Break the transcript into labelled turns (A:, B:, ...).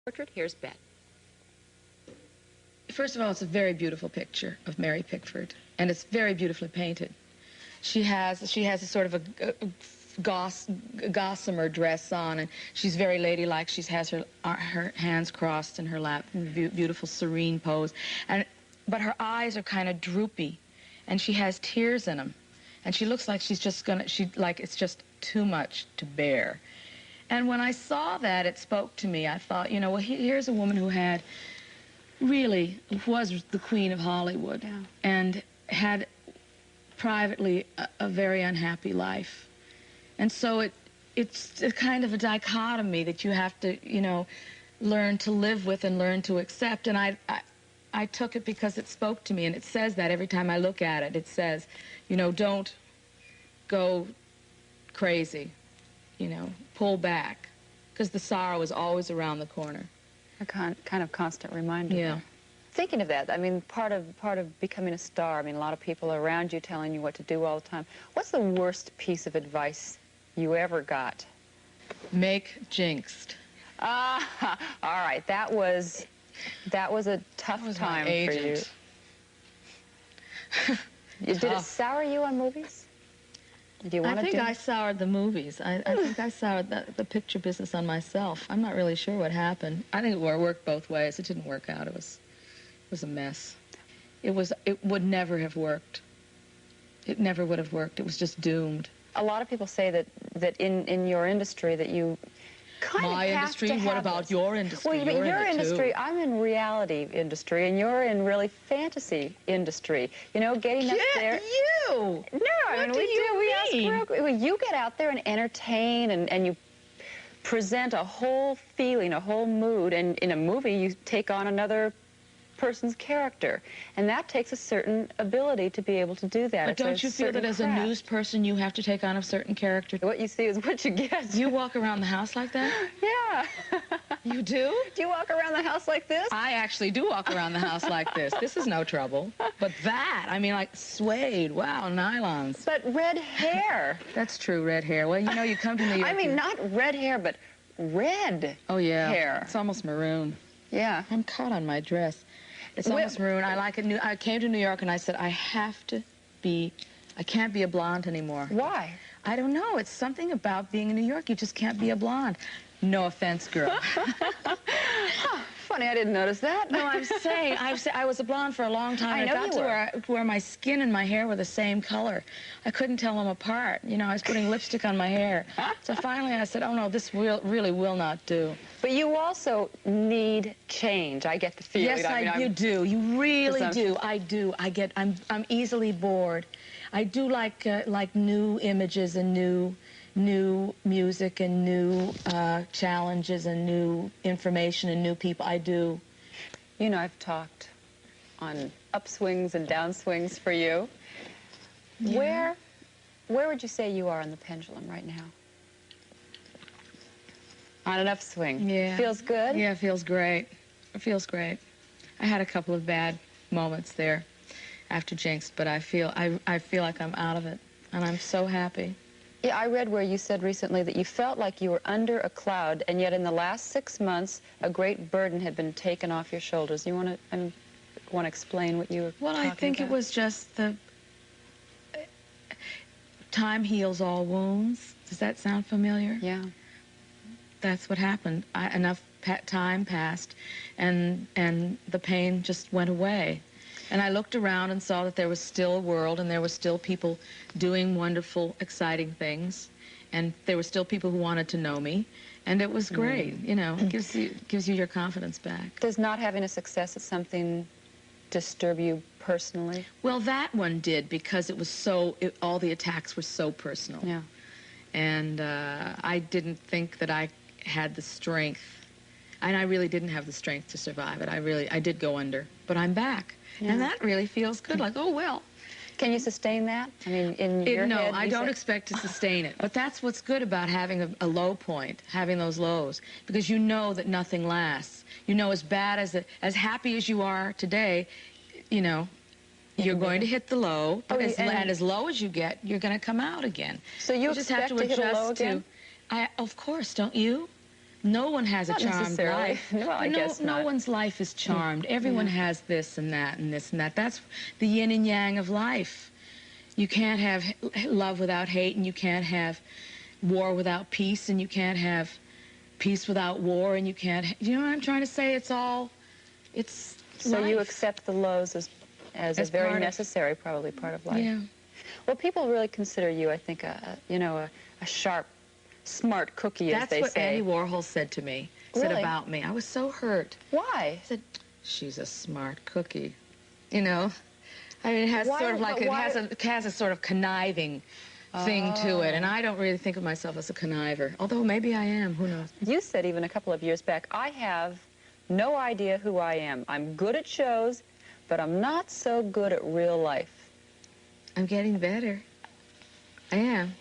A: Portrait. Here's Bette.
B: First of all, it's a very beautiful picture of Mary Pickford, and it's very beautifully painted. She has a sort of a gossamer dress on, and she's very ladylike. She has her hands crossed in her lap, beautiful, serene pose. But her eyes are kind of droopy, and she has tears in them, and she looks like she's just gonna, like it's just too much to bear. And when I saw that, it spoke to me. I thought, you know, well, here's a woman who had really was the queen of Hollywood, yeah, and had privately a very unhappy life. And so it's a kind of a dichotomy that you have to, you know, learn to live with and learn to accept. And I took it because it spoke to me, and it says that every time I look at it. It says, you know, don't go crazy, you know, pull back, because the sorrow is always around the corner.
C: A kind of constant reminder.
B: Yeah.
C: There. Thinking of that, I mean, part of becoming a star, I mean, a lot of people around you telling you what to do all the time. What's the worst piece of advice you ever got?
B: Make jinxed.
C: Ah, all right. That was a tough time for you. Did it sour you on movies? Do you want
B: I think I soured the movies. I think I soured the picture business on myself. I'm not really sure what happened. I think it worked both ways. It didn't work out. It was a mess. It would never have worked. It never would have worked. It was just doomed.
C: A lot of people say that in your industry that you kind of have
B: industry?
C: to have
B: What about
C: this.
B: your industry?
C: Well,
B: you're
C: your
B: in it
C: industry,
B: too.
C: I'm in reality industry, and you're in really fantasy industry. You know, getting up there.
B: You!
C: No, I mean, you get out there and entertain, and you present a whole feeling, a whole mood, and in a movie you take on another person's character, and that takes a certain ability to be able to do that.
B: But don't you feel that as a news person you have to take on a certain character?
C: What you see is what you get.
B: Do you walk around the house like that?
C: Yeah.
B: You do?
C: Do you walk around the house like this?
B: I actually do walk around the house like this. This is no trouble. But that, I mean, like suede, wow, nylons.
C: But red hair.
B: That's true, red hair. Well, you know, you come to New York.
C: I mean, not red hair, but red hair.
B: Oh, yeah. Hair. It's almost maroon.
C: Yeah.
B: I'm caught on my dress. It's almost maroon. I like it. I came to New York and I said, I can't be a blonde anymore.
C: Why?
B: I don't know. It's something about being in New York. You just can't be a blonde. No offense, girl.
C: Funny, I didn't notice that.
B: No, I'm saying, I was a blonde for a long time.
C: I know
B: got to where my skin and my hair were the same color. I couldn't tell them apart. You know, I was putting lipstick on my hair. So finally I said, oh no, this really will not do.
C: But you also need change. I get the feeling.
B: Yes, you do. You really do. I do. I'm easily bored. I do like new images and new music and new challenges and new information and new people. I do.
C: You know, I've talked on upswings and downswings for you. Yeah. Where would you say you are on the pendulum right now? On an upswing.
B: Yeah.
C: Feels good?
B: Yeah, it feels great. It feels great. I had a couple of bad moments there after Jinx, but I feel like I'm out of it, and I'm so happy.
C: Yeah, I read where you said recently that you felt like you were under a cloud, and yet in the last 6 months, a great burden had been taken off your shoulders. You want to explain what you were talking about?
B: Well, I think it was just the time heals all wounds. Does that sound familiar?
C: Yeah.
B: That's what happened. Enough time passed, and the pain just went away. And I looked around and saw that there was still a world, and there were still people doing wonderful, exciting things, and there were still people who wanted to know me, and it was great. You know, it gives you your confidence back.
C: Does not having a success at something disturb you personally?
B: Well, that one did, because it was all the attacks were so personal.
C: Yeah. And
B: I didn't think that I had the strength, and I really didn't have the strength to survive it. I did go under, but I'm back. Yeah. And that really feels good, like, oh, well.
C: Can you sustain that? I mean, in your head?
B: No, I don't expect to sustain it. But that's what's good about having a low point, having those lows, because you know that nothing lasts. You know, as bad as happy as you are today, you know, you're going to hit the low, but and as low as you get, you're going to come out again.
C: So you
B: just have to adjust
C: hit a low again?
B: Of course, don't you? No one has a
C: Not
B: charmed
C: necessarily.
B: life.
C: No, I guess
B: no
C: not.
B: one's life is charmed. Everyone has this and that and this and that. That's the yin and yang of life. You can't have love without hate, and you can't have war without peace, and you can't have peace without war, and you can't, you know what I'm trying to say? It's
C: So
B: life.
C: you accept the lows as a very necessary, probably part of life.
B: Yeah.
C: Well, people really consider you, I think, a sharp, smart cookie, as they say.
B: That's what Andy Warhol said to me, said about me. I was so hurt.
C: Why?
B: He said, she's a smart cookie. You know? I mean, it has sort of like, it has a sort of conniving thing to it, and I don't really think of myself as a conniver, although maybe I am, who knows.
C: You said even a couple of years back, I have no idea who I am. I'm good at shows, but I'm not so good at real life.
B: I'm getting better. I am.